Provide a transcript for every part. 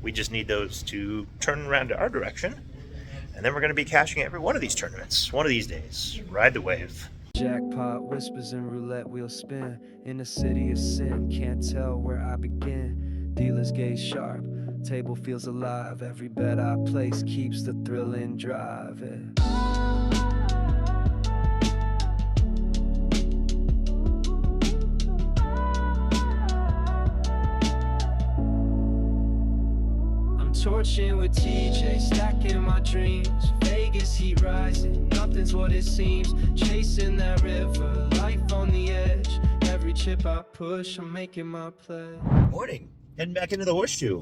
We just need those to turn around to our direction, and then we're going to be cashing every one of these tournaments one of these days. Ride the wave. Jackpot whispers and roulette wheel spin. In a city of sin, can't tell where I begin. Dealers gaze sharp, table feels alive. Every bet I place keeps the thrill in drive. I'm torching with TJ, stacking my dreams. Vegas heat rising, nothing's what it seems. Chasing that river, life on the edge. Every chip I push, I'm making my play. Morning. Heading back into the horseshoe.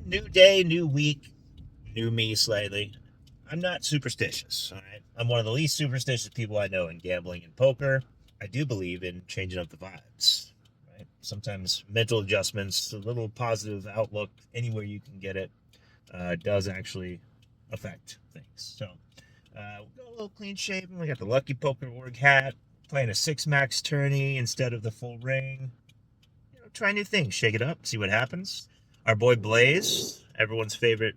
New day, new week, new me slightly. I'm not superstitious, all right? I'm one of the least superstitious people I know in gambling and poker. I do believe in changing up the vibes, right? Sometimes mental adjustments, a little positive outlook, anywhere you can get it, does actually affect things. So, we got a little clean shaven. We got the Lucky Poker Org hat, playing a 6-max tourney instead of the full ring. Try new things, shake it up, see what happens. Our boy Blaise, everyone's favorite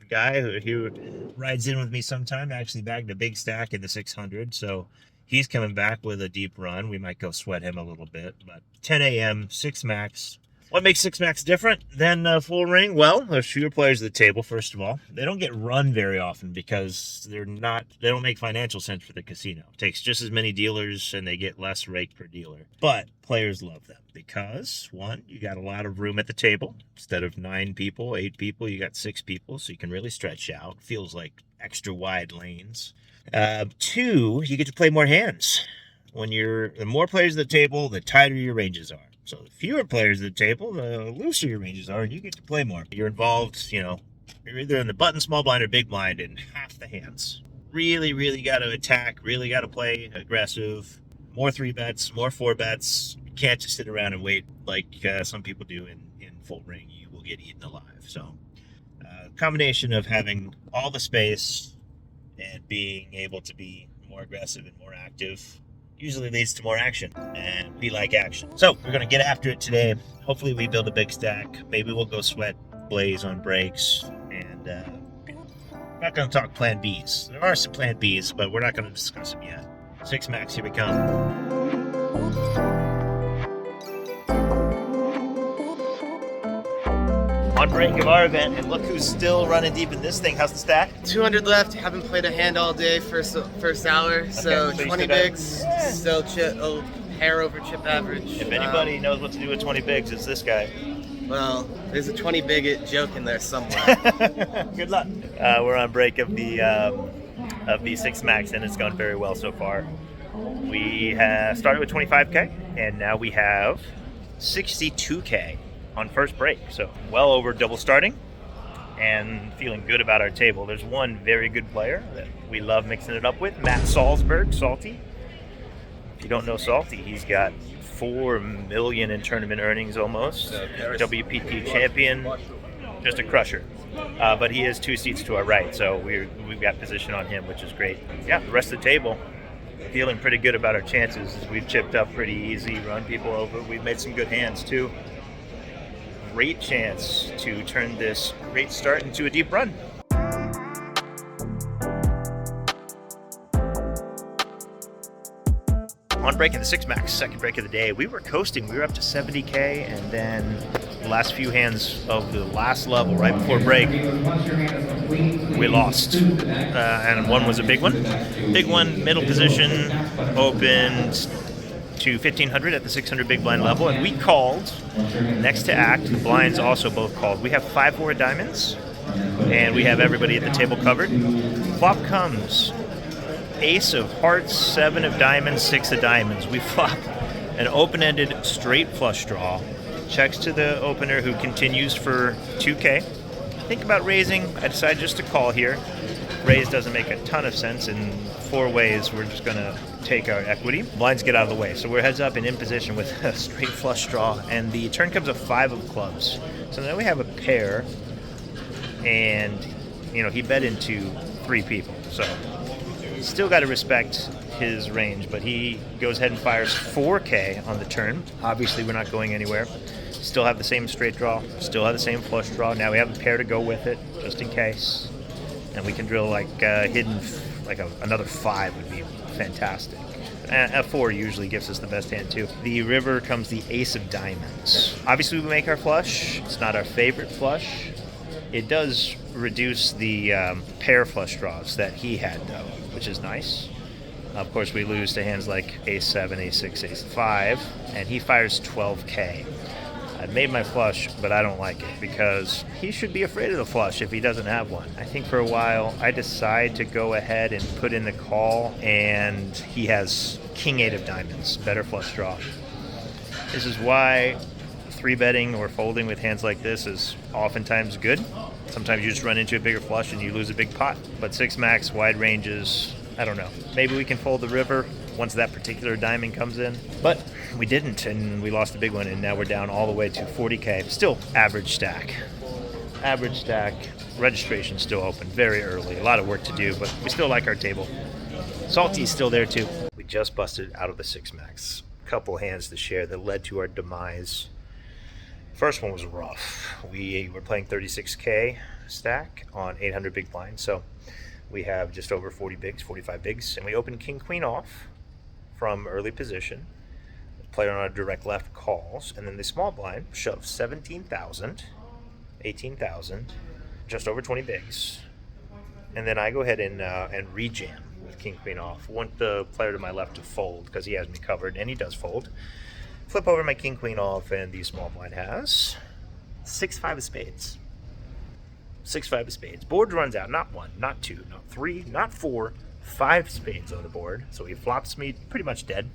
guy who rides in with me sometime, actually bagged a big stack in the 600, so he's coming back with a deep run. We might go sweat him a little bit, but 10 a.m., 6 max. What makes 6 max different than full ring? Well, there's fewer players at the table, first of all. They don't get run very often because they don't make financial sense for the casino. It takes just as many dealers and they get less rake per dealer. But players love them because, one, you got a lot of room at the table. Instead of 9 people, 8 people, you got 6 people, so you can really stretch out. Feels like extra wide lanes. 2, you get to play more hands. The more players at the table, the tighter your ranges are. So the fewer players at the table, the looser your ranges are, and you get to play more. You're involved, you're either in the button, small blind, or big blind in half the hands. Really, really got to attack, really got to play aggressive. More 3 bets, more 4 bets. You can't just sit around and wait like some people do in full ring. You will get eaten alive. So combination of having all the space and being able to be more aggressive and more active usually leads to more action, and we like action. So we're going to get after it today. Hopefully we build a big stack. Maybe we'll go sweat Blaise on breaks, and I'm not going to talk plan Bs. There are some plan Bs, but we're not going to discuss them yet. 6 max, here we come. On break of our event, and look who's still running deep in this thing. How's the stack? 200 left. Haven't played a hand all day. First hour. So Okay, so 20 bigs. Still a hair over chip average. If anybody knows what to do with 20 bigs, it's this guy. Well, there's a 20 big joke in there somewhere. Good luck. We're on break of the 6 max, and it's gone very well so far. We have started with 25K, and now we have 62K. On first break, so well over double starting and feeling good about our table. There's one very good player that we love mixing it up with, Matt Salzberg, Salty. If you don't know Salty, he's got $4 million in tournament earnings almost. WPT champion, just a crusher. But he is 2 seats to our right, so we've got position on him, which is great. Yeah, the rest of the table, feeling pretty good about our chances. We've chipped up pretty easy, run people over. We've made some good hands too. Great chance to turn this great start into a deep run. On break of the 6 max, second break of the day, we were coasting. We were up to 70K, and then the last few hands of the last level right before break, we lost. And one was a big one. Big one, middle position, opened to 1500 at the 600 big blind level, and we called next to act. The blinds also both called. We have 5-4 diamonds, and we have everybody at the table covered. Flop comes ace of hearts, 7 of diamonds, 6 of diamonds. We flop an open-ended straight flush draw. Checks to the opener, who continues for 2K. Think about raising. I decided just to call here. Raise doesn't make a ton of sense. In 4 ways, we're just going to take our equity. Blinds get out of the way. So we're heads up and in position with a straight flush draw. And the turn comes a 5 of clubs. So now we have a pair. And, he bet into 3 people. So still got to respect his range. But he goes ahead and fires 4K on the turn. Obviously, we're not going anywhere. Still have the same straight draw, still have the same flush draw. Now we have a pair to go with it, just in case. And we can drill like hidden, like another 5 would be fantastic. A 4 usually gives us the best hand too. The river comes the ace of diamonds. Obviously we make our flush. It's not our favorite flush. It does reduce the pair flush draws that he had though, which is nice. Of course we lose to hands like ace 7, ace 6, ace 5, and he fires 12K. I made my flush, but I don't like it because he should be afraid of the flush if he doesn't have one. I think for a while I decide to go ahead and put in the call, and he has king 8 of diamonds, better flush draw. This is why 3-betting or folding with hands like this is oftentimes good. Sometimes you just run into a bigger flush and you lose a big pot. But 6 max, wide ranges, I don't know. Maybe we can fold the river once that particular diamond comes in. But we didn't, and we lost a big one, and now we're down all the way to 40K. Still average stack. Average stack. Registration still open very early. A lot of work to do, but we still like our table. Salty's still there too. We just busted out of the 6 max. Couple hands to share that led to our demise. First one was rough. We were playing 36K stack on 800 big blind, so we have just over 40 bigs, 45 bigs, and we opened king queen off from early position. The player on our direct left calls, and then the small blind shoves 17,000, 18,000, just over 20 bigs, and then I go ahead and rejam with king queen off. Want the player to my left to fold because he has me covered, and he does fold. Flip over my king queen off, and the small blind has 6-5 of spades. 6-5 of spades. Board runs out. Not 1, not 2, not 3, not 4, 5 spades on the board. So he flops me pretty much dead.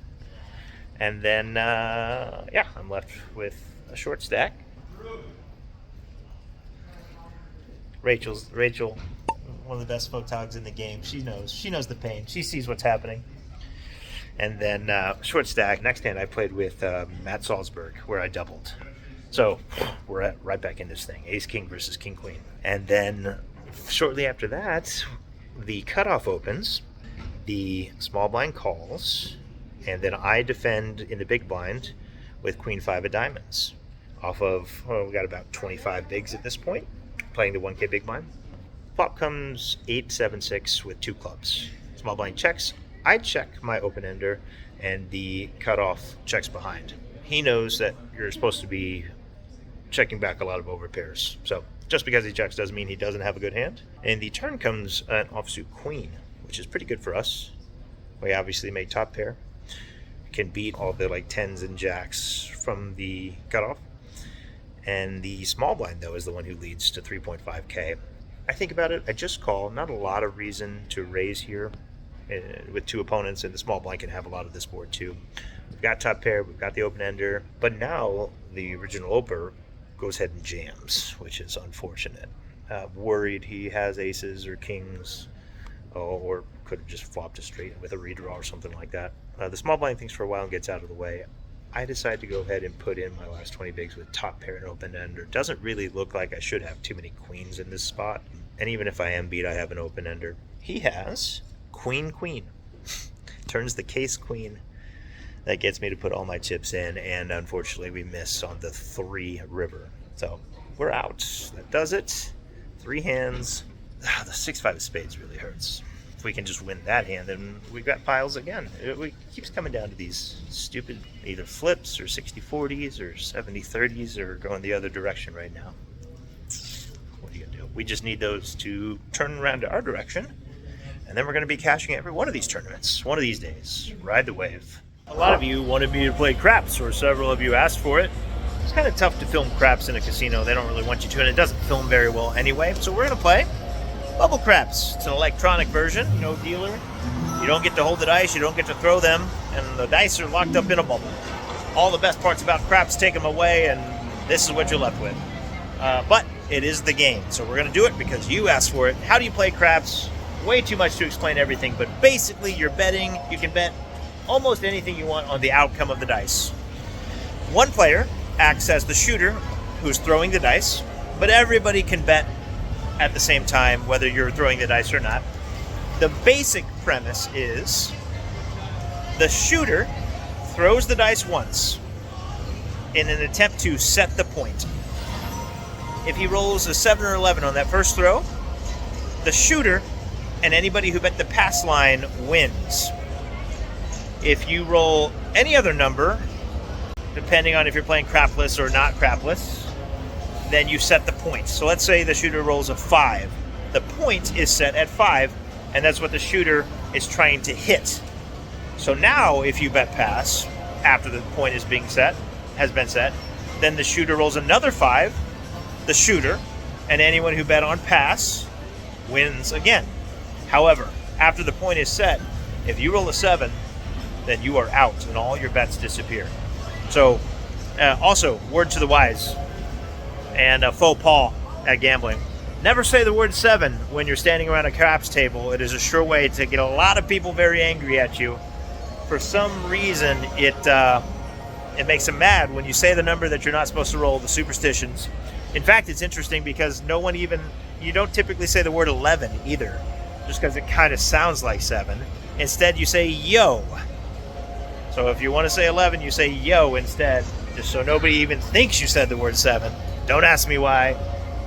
And then, yeah, I'm left with a short stack. Rachel, one of the best photogs in the game. She knows the pain. She sees what's happening. And then short stack. Next hand I played with Matt Salzberg, where I doubled. So we're right back in this thing. Ace king versus king queen. And then shortly after that, the cutoff opens. The small blind calls, and then I defend in the big blind with queen 5 of diamonds. Off of, we got about 25 bigs at this point, playing the 1K big blind. Flop comes 8-7-6 with 2 clubs. Small blind checks. I check my open ender, and the cutoff checks behind. He knows that you're supposed to be checking back a lot of overpairs. So just because he checks doesn't mean he doesn't have a good hand. And the turn comes an offsuit queen, which is pretty good for us. We obviously make top pair. Can beat all the like 10s and jacks from the cutoff. And the small blind, though, is the one who leads to 3.5K. I think about it, I just call. Not a lot of reason to raise here with 2 opponents, and the small blind can have a lot of this board too. We've got top pair, we've got the open ender, but now the original oper goes ahead and jams, which is unfortunate. Worried he has aces or kings, or could have just flopped a straight with a redraw or something like that. The small blind thinks for a while and gets out of the way. I decide to go ahead and put in my last 20 bigs with top pair and open ender. Doesn't really look like I should have too many queens in this spot, and even if I am beat, I have an open ender. He has queen queen. Turns the case queen. That gets me to put all my chips in, and unfortunately we miss on the 3 river. So we're out. That does it. 3 hands. The 6-5 of spades really hurts. If we can just win that hand, then we've got piles again. It keeps coming down to these stupid either flips or 60-40s or 70-30s or going the other direction right now. What are you going to do? We just need those to turn around to our direction, and then we're going to be cashing every one of these tournaments one of these days. Ride the wave. A lot of you wanted me to play craps, or several of you asked for it. It's kind of tough to film craps in a casino. They don't really want you to, and it doesn't film very well anyway. So we're going to play bubble craps. It's an electronic version, no dealer. You don't get to hold the dice, you don't get to throw them, and the dice are locked up in a bubble. All the best parts about craps, take them away, and this is what you're left with. But it is the game, so we're going to do it because you asked for it. How do you play craps? Way too much to explain everything, but basically you're betting. You can bet almost anything you want on the outcome of the dice. One player acts as the shooter who's throwing the dice, but everybody can bet at the same time whether you're throwing the dice or not. The basic premise is the shooter throws the dice once. in an attempt to set the point. If he rolls a 7 or 11 on that first throw, the shooter and anybody who bet the pass line wins. If you roll any other number, depending on if you're playing crapless or not crapless, then you set the points. So let's say the shooter rolls a 5. The point is set at 5, and that's what the shooter is trying to hit. So now if you bet pass after the point has been set, then the shooter rolls another 5, the shooter, and anyone who bet on pass wins again. However, after the point is set, if you roll a 7, then you are out and all your bets disappear. So also, word to the wise and a faux pas at gambling. Never say the word 7 when you're standing around a craps table. It is a sure way to get a lot of people very angry at you. For some reason, it makes them mad when you say the number that you're not supposed to roll, the superstitions. In fact, it's interesting because you don't typically say the word 11 either, just because it kind of sounds like 7. Instead, you say yo. So if you want to say 11, you say yo instead, just so nobody even thinks you said the word 7. Don't ask me why.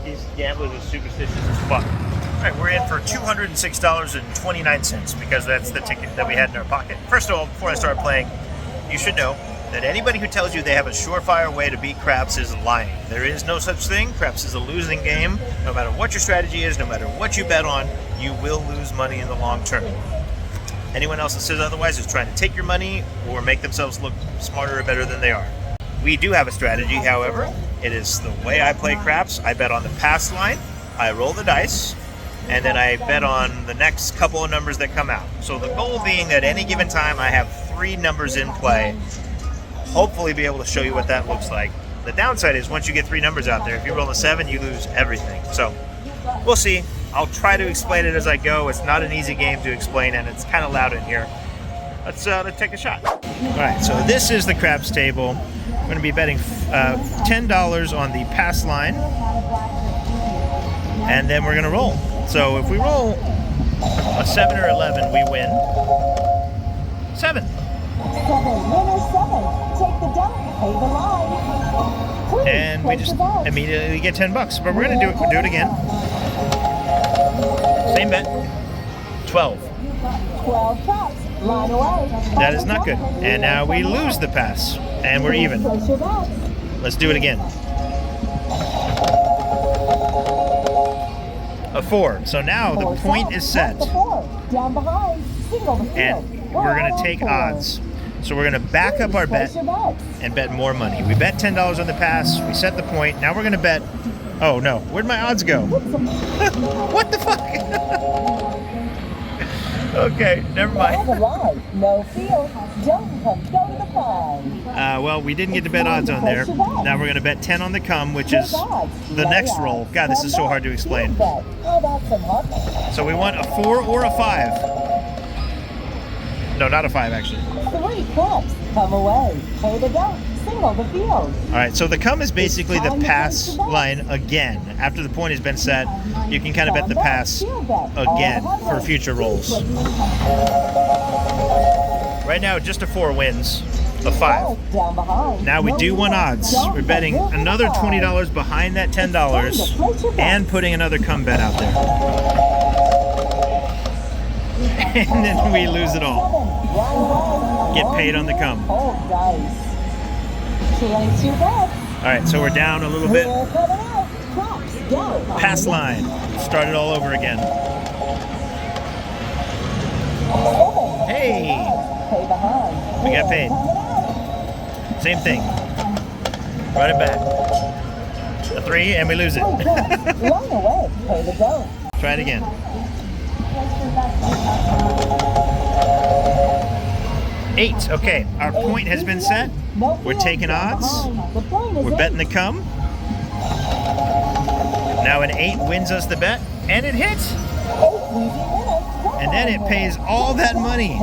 These gamblers are superstitious as fuck. All right, we're in for $206.29 because that's the ticket that we had in our pocket. First of all, before I start playing, you should know that anybody who tells you they have a surefire way to beat craps is lying. There is no such thing. Craps is a losing game. No matter what your strategy is, no matter what you bet on, you will lose money in the long term. Anyone else that says otherwise is trying to take your money or make themselves look smarter or better than they are. We do have a strategy, however. It is the way I play craps. I bet on the pass line, I roll the dice, and then I bet on the next couple of numbers that come out. So the goal being that any given time I have 3 numbers in play, hopefully be able to show you what that looks like. The downside is once you get 3 numbers out there, if you roll a 7, you lose everything. So we'll see. I'll try to explain it as I go. It's not an easy game to explain, and it's kind of loud in here. Let's take a shot. All right, so this is the craps table. I'm going to be betting $10 on the pass line, and then we're going to roll. So if we roll a 7 or 11, we win 7. 7, winner 7. Take the dump, pay the line. Please, And we just immediately get $10. But we're going to do it again. Same bet. 12. 12 drops, line away. That is not good. And now we lose the pass, and we're even. Place your bets. Let's do it again. A 4. So now the point is set, The 4, down behind, single the field. and we're going to take odds. So we're going to back up our bet Place your bets. and bet more money. We bet $10 on the pass. We set the point. Now we're going to bet. Oh no, where'd my odds go? What the fuck? Okay, never Follow mind. the line, no field, don't come, go to the pond. Well, we didn't get to bet odds on there. Now we're going to bet 10 on the come, which is the next roll. God, this is so hard to explain. How about some hot? So we want a 4 or a 5. No, not a 5, actually. 3 clubs, come away, pay the dump, single the field. All right, so the come is basically the pass line again. After the point has been set, you can kind of bet the pass again for future rolls. Right now, just a 4 wins, a 5. Down behind. Now we do want odds. We're betting another $20 behind that $10 and putting another come bet out there. And then we lose it all. Get paid on the come. Hold dice. Place your bets. All right, so we're down a little bit. We're coming out. Props, go. Pass line. Start it all over again. 7. Hey, Pay behind. we got paid. Coming out. Same thing. Run it back. A 3 and we lose it. Line away. Pay the dough. Try it again. 8. Okay, our point has been set. We're taking odds. We're betting the come. Now an 8 wins us the bet, and it hits. And then it pays all that money.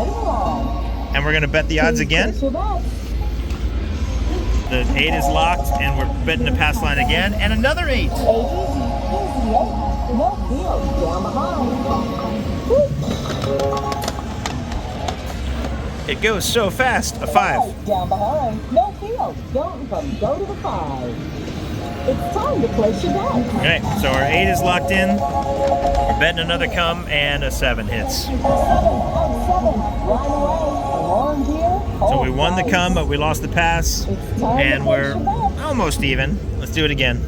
And we're going to bet the odds again. The 8 is locked, and we're betting the pass line again, and another 8. It goes so fast. A 5. Down behind, no field. out. Don't come. Go to the 5. It's time to place your bet. All right, so our 8 is locked in. We're betting another come, and a 7 hits. 7 out 7. Line away. Warm deer. So we won the come, but we lost the pass, It's time and to we're place your bet. almost even. Let's do it again.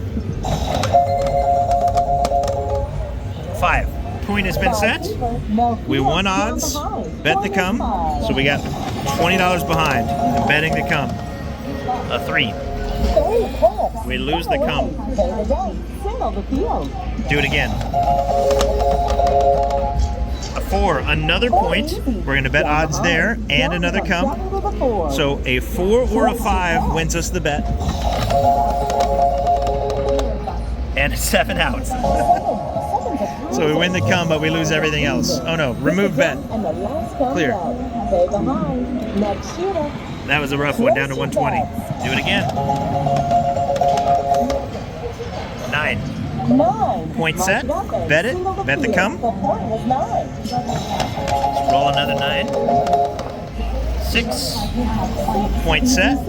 5. Point has been set. We won odds, bet the come, so we got $20 behind in betting the come. A 3. We lose the come. Do it again. A 4, another point. We're going to bet odds there and another come. So a 4 or a 5 wins us the bet. And a 7 out. So we win the come, but we lose everything else. Oh no, remove bet. Clear. That was a rough one, down to 120. Do it again. 9. 9. Point set. Bet it. Bet the come. Roll another 9. 6. Point set.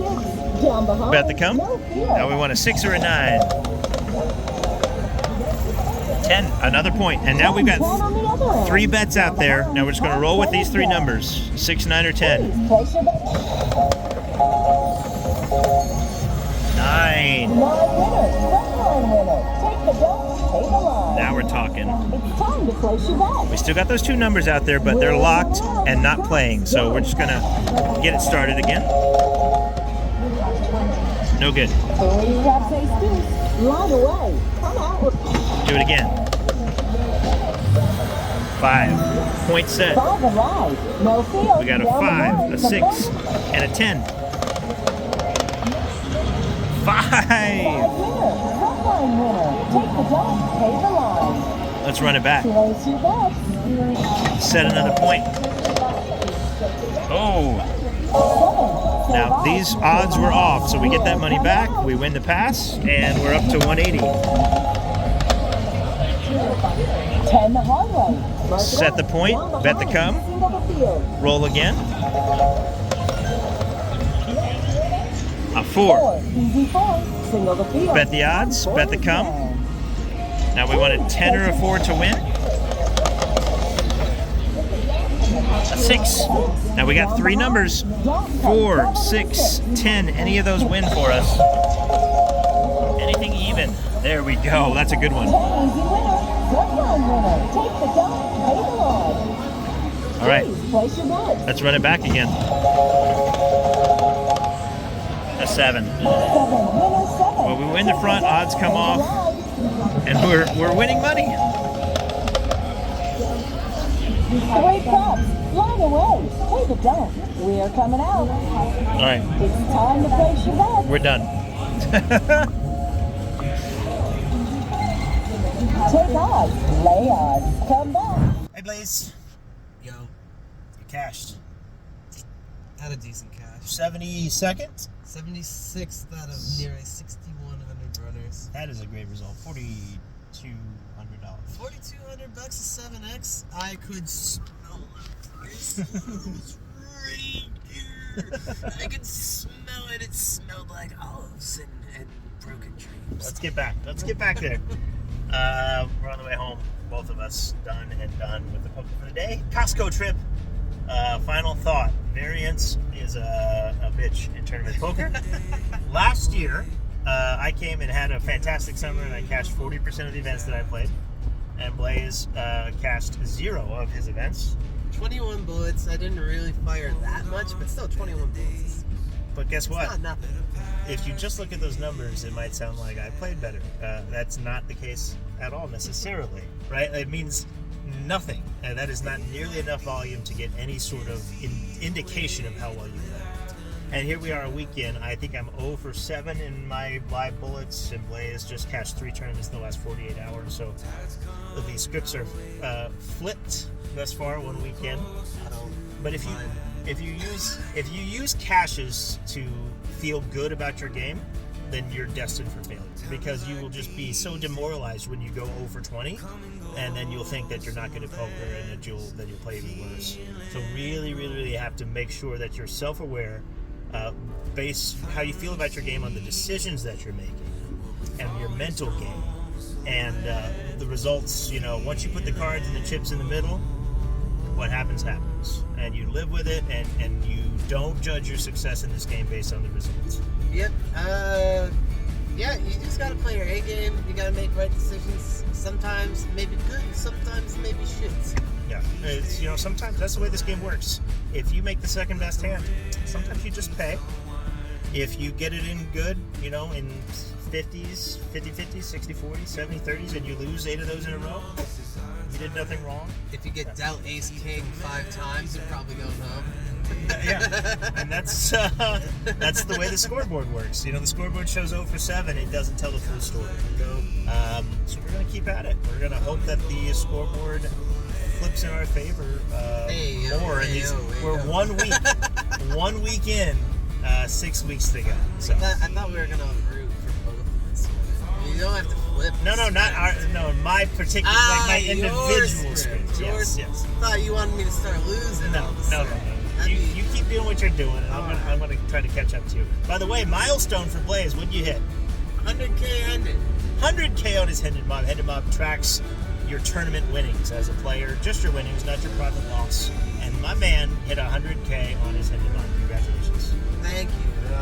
Bet the come. Now we want a 6 or a 9. 10. Another point. And now we've got 3 bets out there. Now we're just going to roll with these 3 numbers. 6, 9, or 10. 9. Now we're talking. It's time to place your bet. We still got those 2 numbers out there, but they're locked and not playing. So we're just going to get it started again. No good. 3 caps, ace, deuce. Line away. Come out. Do it again. 5. Point set. 5 and ride. No field. We got a 5, a 6, and a 10. 5. Let's run it back. Set another point. Oh. Now these odds were off, so we get that money back. We win the pass, and we're up to 180. 10 the hard way. Set the point, bet the come, roll again. A 4. Easy 4. Single the field. Bet the odds, bet the come. Now we want a 10 or a 4 to win. A 6. Now we got 3 numbers. 4, 6, 10. Any of those win for us. Anything even. There we go. That's a good one. All right. Let's run it back again. A 7. Well, we win the front, odds come off, and we're winning money. 3 cups. Line away. Take it down. We're coming out. All right. It's time to place your bet. We're done. Take odds. Lay odds. Come back. Hey, Blaise. Yo, You cashed. had a decent cash. 72nd? 76th out of near a 6,100 runners. That is a great result. $4,200. $4,200 a 7X. I could smell it. It was right here. I could smell it. It smelled like olives and broken dreams. Let's get back. Let's get back there. We're on the way home. Both of us done with the poker for the day. Costco trip. Final thought. Variance is a bitch in tournament poker. Last year, I came and had a fantastic summer, and I cashed 40% of the events that I played. And Blaise cashed 0 of his events. 21 bullets. I didn't really fire that much, but still 21 bullets. But guess what? It's not nothing. If you just look at those numbers, it might sound like I played better. That's not the case at all necessarily, right? It means nothing. That is not nearly enough volume to get any sort of indication of how well you play. And here we are a weekend. I think I'm 0 for 7 in my live bullets, and Blaise just cashed 3 tournaments in the last 48 hours. So the scripts are flipped thus far one weekend. But if you use caches to feel good about your game, then you're destined for failure, because you will just be so demoralized when you go 0 for 20, and then you'll think that you're not good at poker, and that you'll play even worse. So really have to make sure that you're self-aware base how you feel about your game on the decisions that you're making and your mental game. And the results, you know, once you put the cards and the chips in the middle, what happens, happens. And you live with it, and you don't judge your success in this game based on the results. Yep. Yeah, you just gotta play your A game. You gotta make right decisions. Sometimes maybe good, sometimes maybe shit. Yeah, it's, you know, sometimes that's the way this game works. If you make the second best hand, sometimes you just pay. If you get it in good, you know, in 50s, 50-50s, 60-40s, 70-30s, and you lose 8 of those in a row, you did nothing wrong. If you get dealt ace king 5 times, you're probably going home. Yeah, and that's the way the scoreboard works. You know, the scoreboard shows 0 for 7. It doesn't tell the full story. So we're going to keep at it. We're going to hope that the scoreboard flips in our favor more. We're 1 week in, 6 weeks to go. So. I thought we were going to root for both of this. You don't have to flip. No, my particular, like my individual script. Yes. I thought you wanted me to start losing. No. You keep doing what you're doing, and I'm gonna try to catch up to you. By the way, milestone for Blaise, what'd you hit? 100K ended. 100K on his Hendon Mob. Hendon Mob tracks your tournament winnings as a player, just your winnings, not your private loss. And my man hit 100K on his Hendon Mob. Congratulations. Thank you.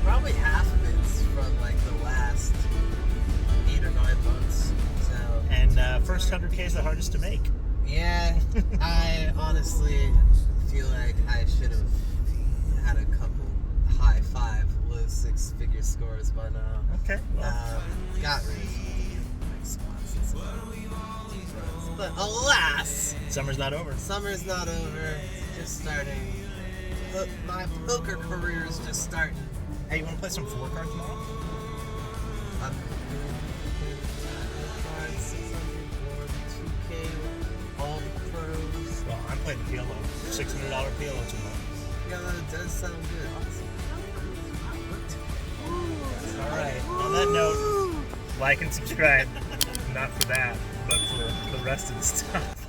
Probably half of it's from like the last 8 or 9 months. So. And first 100K is the hardest to make. Yeah, I honestly feel like I should have had a couple high 5, low 6-figure scores by now. Okay. Well. Got rid of my spots and stuff. But alas, Summer's not over. Summer's not over. Just starting. My poker career is just starting. Hey, you want to play some 4 cards tomorrow? I'm doing 4 cards, 600 or 2K, all the pros. Well, I'm playing the PLO. $600 PLO tomorrow. Yeah, that does sound good. All right. On that note, like and subscribe. Not for that, but for the rest of the stuff.